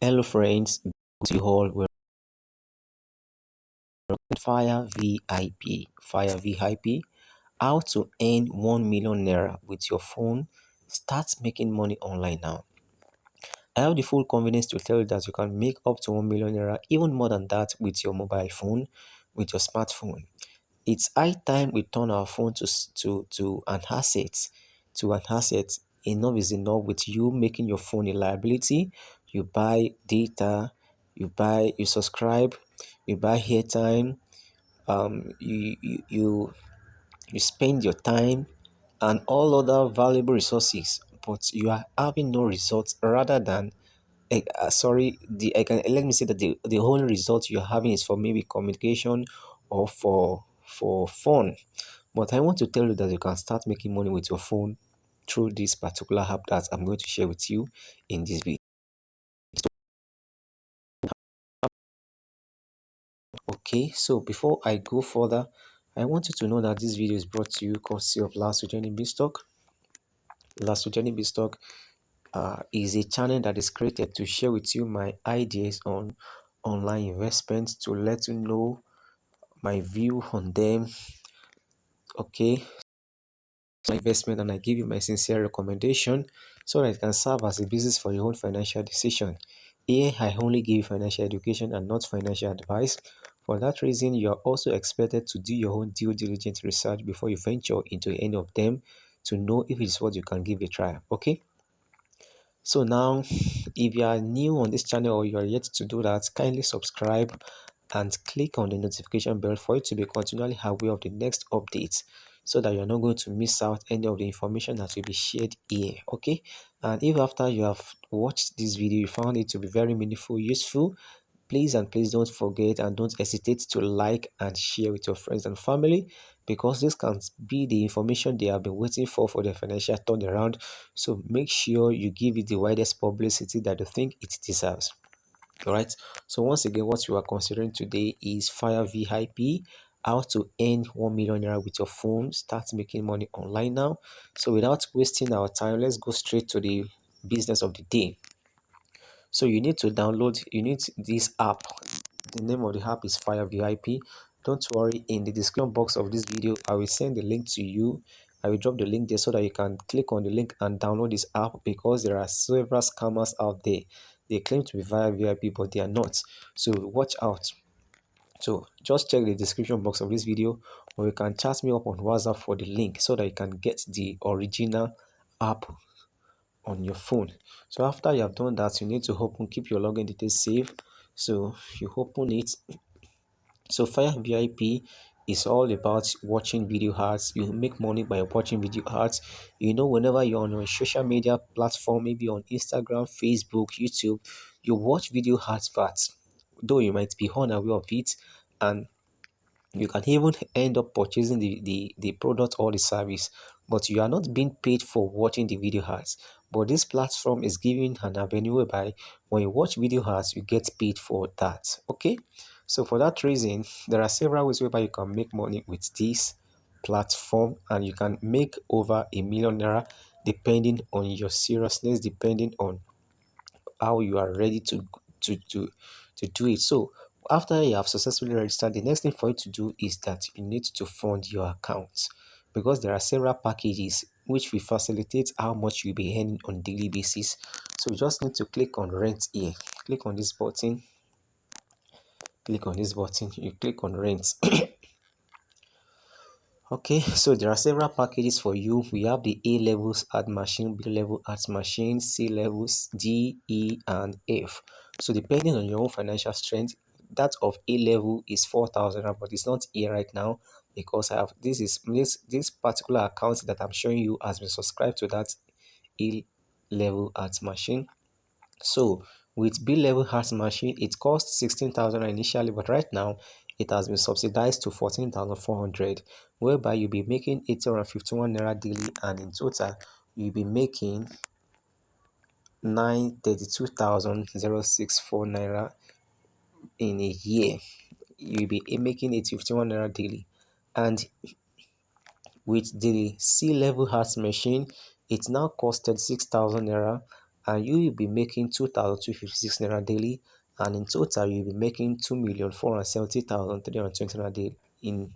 Hello friends, you all were Fire VIP. Fire VIP. How to earn 1 million naira with your phone. Start making money online now. I have the full confidence to tell you that you can make up to 1 million naira, even more than that, with your mobile phone, with your smartphone. It's high time we turn our phone to an asset. To an asset. Enough is enough with you making your phone a liability. You buy data, you subscribe, you buy airtime, you spend your time and all other valuable resources, but you are having no results rather than sorry, the I can let me say that the only result you're having is for maybe communication or for fun. But I want to tell you that you can start making money with your phone through this particular app that I'm going to share with you in this video. Okay, so before I go further, I want you to know that this video is brought to you courtesy of Last BIZZTALK. Last BIZZTALK is a channel that is created to share with you my ideas on online investments, to let you know my view on them. Okay, investment, and I give you my sincere recommendation so that it can serve as a basis for your own financial decision. Here, I only give financial education and not financial advice. For that reason, you are also expected to do your own due diligence research before you venture into any of them to know if it's what you can give a try. Okay. So now, if you are new on this channel or you are yet to do that, kindly subscribe and click on the notification bell for you to be continually aware of the next updates, so that you're not going to miss out any of the information that will be shared here. Okay, and if after you have watched this video you found it to be very meaningful, useful, please and please don't forget and don't hesitate to like and share with your friends and family, because this can be the information they have been waiting for their financial turnaround. So make sure you give it the widest publicity that you think it deserves. All right, so once again, what you are considering today is Fire VIP, how to earn 1 million naira with your phone. Start making money online now. So without wasting our time, let's go straight to the business of the day. So you need this app. The name of the app is Fire VIP. Don't worry, in the description box of this video I will send the link to you. I will drop the link there so that you can click on the link and download this app, because there are several scammers out there. They claim to be Fire VIP, but they are not. So watch out. So just check the description box of this video, or you can chat me up on WhatsApp for the link so that you can get the original app on your phone. So after you have done that, you need to keep your login details safe. So you open it. So Fire VIP is all about watching video ads. You make money by watching video ads. Whenever you're on a social media platform, maybe on Instagram, Facebook, YouTube, you watch video ads fast, though you might be unaware of it, and you can even end up purchasing the product or the service, but you are not being paid for watching the video ads. But this platform is giving an avenue whereby when you watch video ads, you get paid for that. Okay, so for that reason, there are several ways whereby you can make money with this platform, and you can make over 1 million naira depending on your seriousness, depending on how you are ready to do it. So after you have successfully registered, the next thing for you to do is that you need to fund your account, because there are several packages which will facilitate how much you'll be earning on daily basis. So you just need to click on rent here. Click on this button. Click on this button. You click on rent. Okay, so there are several packages for you. We have the A levels art machine, B level art machine, C levels, D, E, and F. So depending on your own financial strength, that of A level is 4,000, but it's not here right now because I have this particular account that I'm showing you has been subscribed to that A level art machine. So with B level art machine, it cost 16,000 initially, but right now it has been subsidized to 14,400, whereby you'll be making 851 naira daily, and in total you'll be making 932,064 naira in a year. You'll be making 851 naira daily. And with the C level art machine, it now costed 6,000 naira, and you will be making 2,256 naira daily, and in total you'll be making 2,470,320 naira daily in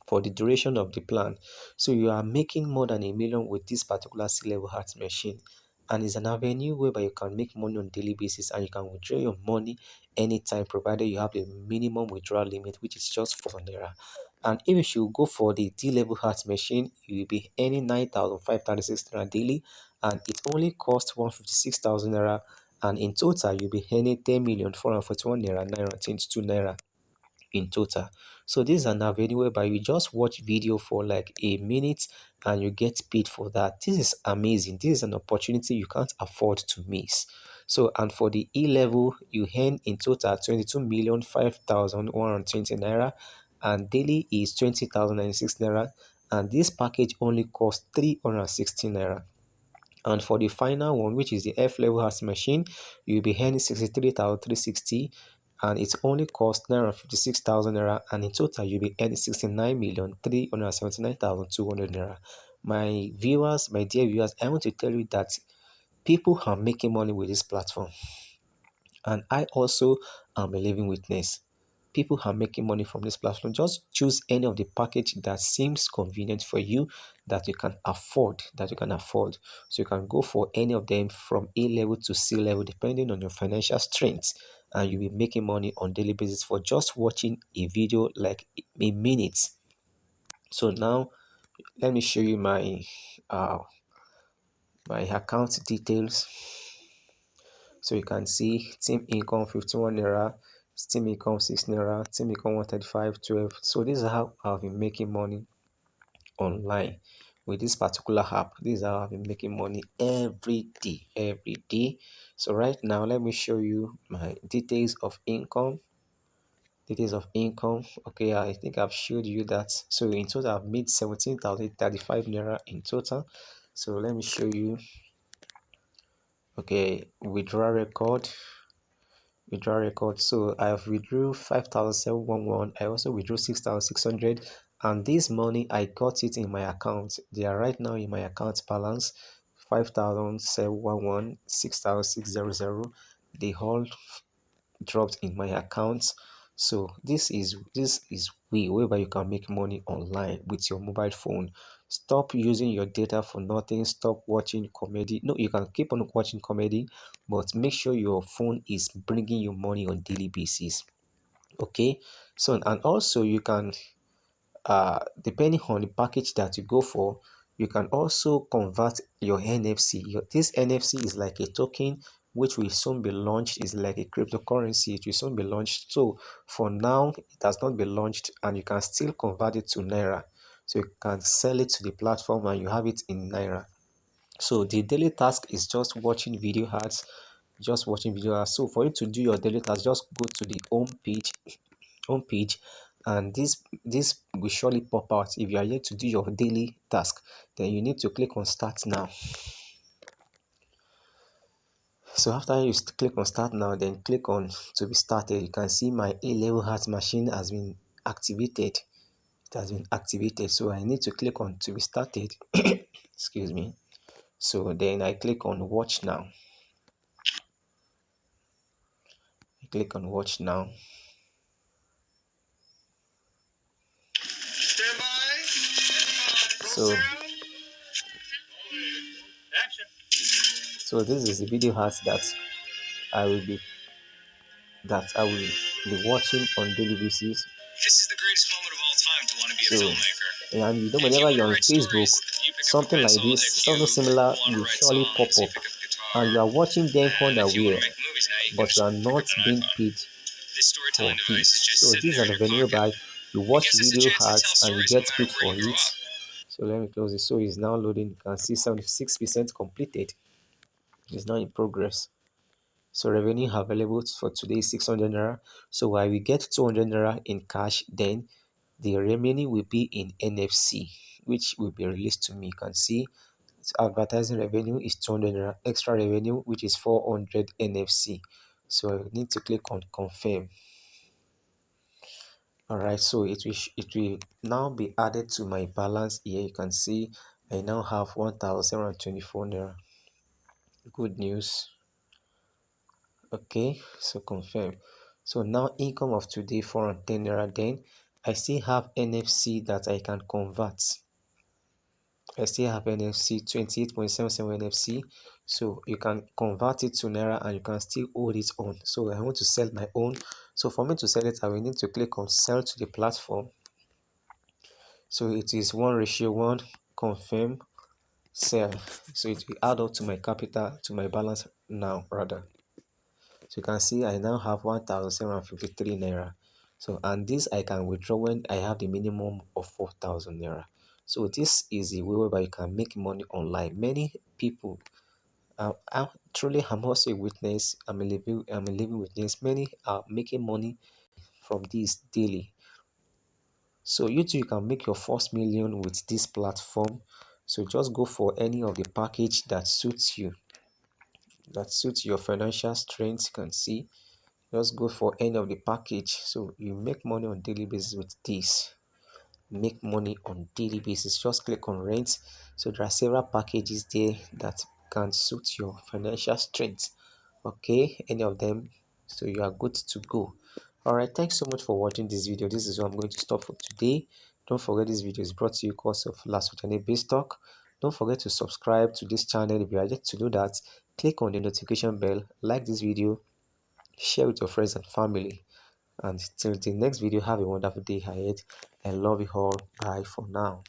for the duration of the plan. So you are making more than a million with this particular C-level heart machine, and it's an avenue whereby you can make money on a daily basis, and you can withdraw your money anytime provided you have a minimum withdrawal limit, which is just 4,000 naira. And if you should go for the D-level heart machine, you will be earning 9,536 naira daily, and it only costs 156,000 naira, and in total you'll be earning 10,441 naira 922 naira in total. So this is an avenue whereby you just watch video for like a minute and you get paid for that. This is amazing. This is an opportunity you can't afford to miss. So, and for the E level, you earn in total 22,005,120 naira, and daily is 20,096 naira, and this package only costs 316 naira. And for the final one, which is the F level house machine, you'll be earning 63,360, and it only costs 956,000 naira, and in total you'll be earning 69,379,200 naira. My viewers, my dear viewers, I want to tell you that people are making money with this platform, and I also am a living witness. People are making money from this platform. Just choose any of the package that seems convenient for you, that you can afford, So you can go for any of them from A level to C level, depending on your financial strength, and you'll be making money on daily basis for just watching a video like a minute. So now let me show you uh my account details. So you can see team income 51 naira, team income 6 naira, team income 135, 12. So this is how I've been making money online with this particular app. This is how I've been making money every day. So right now, let me show you my details of income. Okay, I think I've showed you that. So in total, I've made 17,035 naira in total. So let me show you. Okay, withdrawal record. So I've withdrew 5,711. I also withdrew 6,600, and this money I got it in my account. They are right now in my account balance: 5,711, 6,600. They all dropped in my account. So this is way whereby you can make money online with your mobile phone. Stop using your data for nothing. Stop watching comedy. No, you can keep on watching comedy, but make sure your phone is bringing you money on daily basis. Okay, so and also you can depending on the package that you go for, you can also convert your NFC. This NFC is like a token which will soon be launched. Is like a cryptocurrency. It will soon be launched. So for now, it has not been launched, and you can still convert it to naira. So you can sell it to the platform, and you have it in naira. So the daily task is just watching video ads, So for you to do your daily task, just go to the home page, and this will surely pop out. If you are yet to do your daily task, then you need to click on start now. So after you click on start now, then click on to be started. You can see my A-level heart machine has been activated. It has been activated. So I need to click on to be started. Excuse me. So then I click on watch now. I click on watch now. So this is the video ads I will be I will be watching on daily basis. This is the greatest moment of all time to want to be a filmmaker. And you know, whenever you're on Facebook, something like this, something similar will surely pop up, and you are watching them unaware, but you are not being paid for it. So this is an avenue whereby you watch video ads and you get paid for it. So let me close it. So it's now loading. You can see 76% completed. It's now in progress. So revenue available for today is 600 naira. So I will get 200 naira in cash, then the remaining will be in NFC, which will be released to me. You can see advertising revenue is 200 naira, extra revenue which is 400 NFC. So I need to click on confirm. Alright, so it will now be added to my balance here. You can see I now have 1,724 naira. Good news. Okay, so confirm. So now income of today 410 naira. Then I still have NFC that I can convert. I still have NFC 28.77 NFC. So you can convert it to naira and you can still hold it on. So I want to sell my own. So for me to sell it, I will need to click on sell to the platform. So it is 1:1, confirm, sell. So it will add up to my capital, to my balance now rather. So you can see I now have 1,753 naira. So and this I can withdraw when I have the minimum of 4,000 naira. So this is a way whereby you can make money online. Many people, I'm also a witness. I'm a living witness. Many are making money from this daily. So you too, you can make your first million with this platform. So just go for any of the package that suits you, that suits your financial strength. You can see, just go for any of the package. So you make money on daily basis with this. Make money on daily basis. Just click on rent. So there are several packages there that can suit your financial strength. Okay, any of them, so you are good to go. All right, thanks so much for watching this video. This is where I'm going to stop for today. Don't forget this video is brought to you because of Lasutane BIZZTALK. Don't forget to subscribe to this channel. If you are yet to do that, click on the notification bell, like this video, share with your friends and family. And till the next video, have a wonderful day ahead. I love you all. Bye for now.